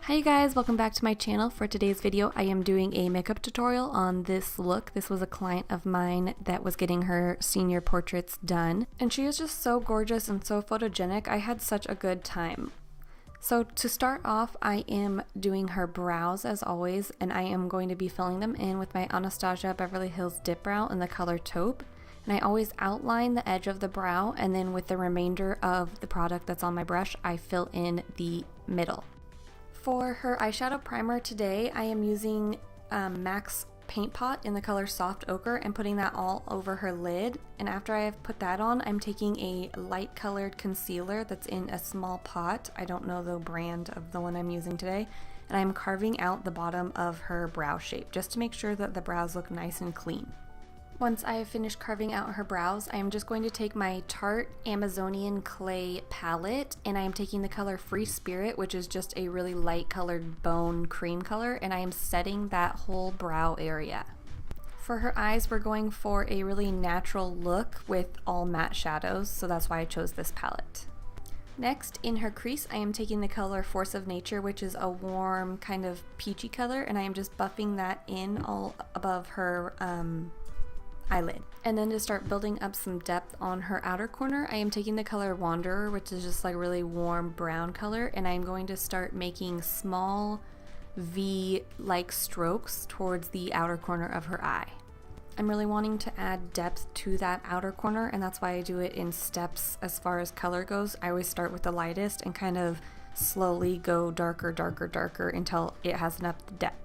Hi you guys, welcome back to my channel. For today's video, I am doing a makeup tutorial on this look. This was a client of mine that was getting her senior portraits done, and she is just so gorgeous and so photogenic. I had such a good time. So to start off, I am doing her brows as always, and I am going to be filling them in with my Anastasia Beverly Hills Dipbrow in the color Taupe. And I always outline the edge of the brow, and then with the remainder of the product that's on my brush, I fill in the middle. For her eyeshadow primer today, I am using MAC's Paint Pot in the color Soft Ochre and putting that all over her lid. And after I have put that on, I'm taking a light colored concealer that's in a small pot. I don't know the brand of the one I'm using today. And I'm carving out the bottom of her brow shape just to make sure that the brows look nice and clean. Once I have finished carving out her brows, I am just going to take my Tarte Amazonian Clay palette, and I am taking the color Free Spirit, which is just a really light colored bone cream color, and I am setting that whole brow area. For her eyes, we're going for a really natural look with all matte shadows, so that's why I chose this palette. Next, in her crease, I am taking the color Force of Nature, which is a warm kind of peachy color, and I am just buffing that in all above her eyelid. And then to start building up some depth on her outer corner, I am taking the color Wanderer, which is just like a really warm brown color, and I'm going to start making small V-like strokes towards the outer corner of her eye. I'm really wanting to add depth to that outer corner, and that's why I do it in steps as far as color goes. I always start with the lightest and kind of slowly go darker, darker, darker until it has enough depth.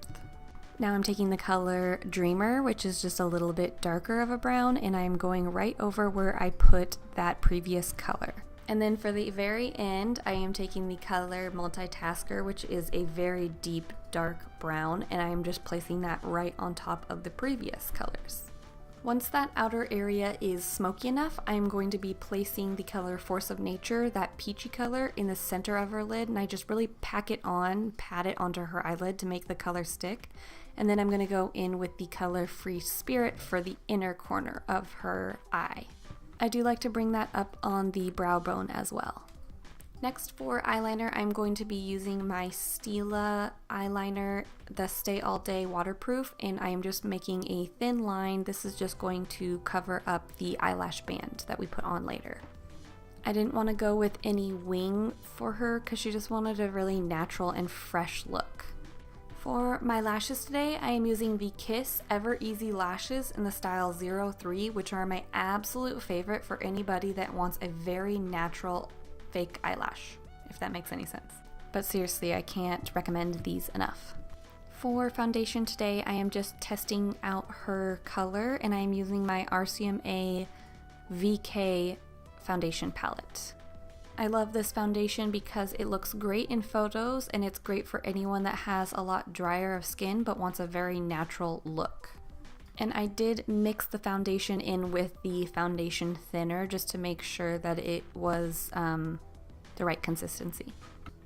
Now I'm taking the color Dreamer, which is just a little bit darker of a brown, and I'm going right over where I put that previous color. And then for the very end, I am taking the color Multitasker, which is a very deep dark brown, and I am just placing that right on top of the previous colors. Once that outer area is smoky enough, I am going to be placing the color Force of Nature, that peachy color, in the center of her lid, and I just really pat it onto her eyelid to make the color stick. And then I'm going to go in with the color Free Spirit for the inner corner of her eye. I do like to bring that up on the brow bone as well. Next, for eyeliner, I'm going to be using my Stila eyeliner, the Stay All Day waterproof, and I am just making a thin line. This is just going to cover up the eyelash band that we put on later. I didn't want to go with any wing for her because she just wanted a really natural and fresh look. For my lashes today, I am using the Kiss Ever Easy Lashes in the style 03, which are my absolute favorite for anybody that wants a very natural fake eyelash, if that makes any sense. But seriously, I can't recommend these enough. For foundation today, I am just testing out her color, and I am using my RCMA VK foundation palette. I love this foundation because it looks great in photos, and it's great for anyone that has a lot drier of skin but wants a very natural look. And I did mix the foundation in with the foundation thinner just to make sure that it was the right consistency.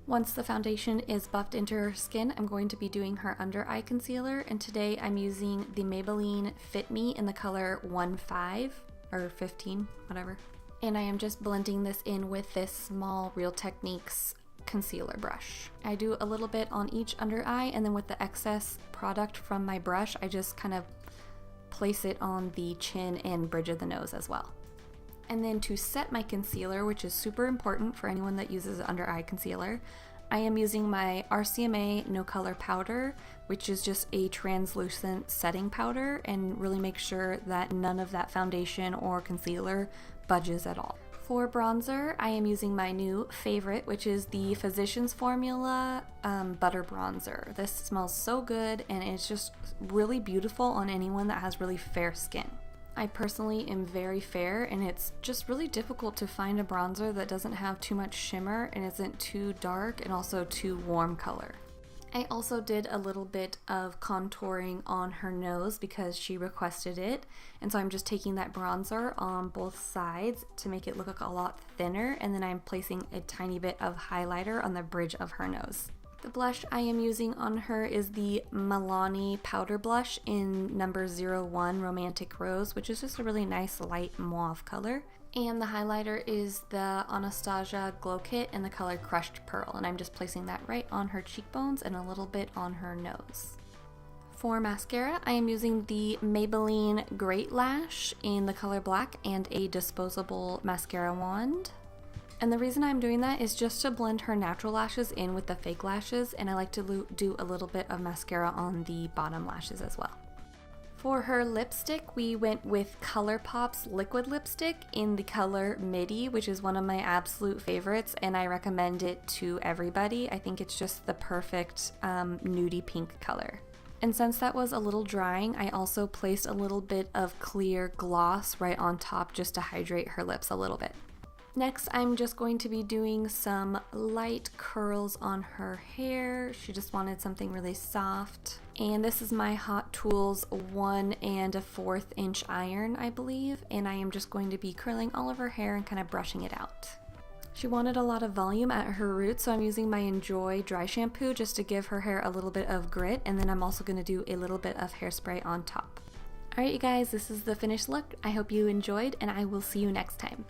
Once the foundation is buffed into her skin, I'm going to be doing her under eye concealer, and today I'm using the Maybelline Fit Me in the color 15 or 15, whatever. And I am just blending this in with this small Real Techniques concealer brush. I do a little bit on each under eye, and then with the excess product from my brush, I just kind of place it on the chin and bridge of the nose as well. And then to set my concealer, which is super important for anyone that uses under eye concealer, I am using my RCMA No Color Powder, which is just a translucent setting powder, and really make sure that none of that foundation or concealer budges at all. For bronzer, I am using my new favorite, which is the Physicians Formula Butter Bronzer. This smells so good, and it's just really beautiful on anyone that has really fair skin. I personally am very fair, and it's just really difficult to find a bronzer that doesn't have too much shimmer and isn't too dark and also too warm color. I also did a little bit of contouring on her nose because she requested it, and so I'm just taking that bronzer on both sides to make it look a lot thinner, and then I'm placing a tiny bit of highlighter on the bridge of her nose. The blush I am using on her is the Malani powder blush in number 01 Romantic Rose, which is just a really nice light mauve color. And the highlighter is the Anastasia Glow Kit in the color Crushed Pearl, and I'm just placing that right on her cheekbones and a little bit on her nose. For mascara, I am using the Maybelline Great Lash in the color black and a disposable mascara wand. And the reason I'm doing that is just to blend her natural lashes in with the fake lashes, and I like to do a little bit of mascara on the bottom lashes as well. For her lipstick, we went with Colourpop's liquid lipstick in the color MIDI, which is one of my absolute favorites, and I recommend it to everybody. I think it's just the perfect nudie pink color. And since that was a little drying, I also placed a little bit of clear gloss right on top just to hydrate her lips a little bit. Next, I'm just going to be doing some light curls on her hair. She just wanted something really soft. And this is my Hot Tools 1 1/4 inch iron, I believe. And I am just going to be curling all of her hair and kind of brushing it out. She wanted a lot of volume at her roots, so I'm using my Enjoy dry shampoo just to give her hair a little bit of grit. And then I'm also going to do a little bit of hairspray on top. Alright you guys, this is the finished look. I hope you enjoyed, and I will see you next time.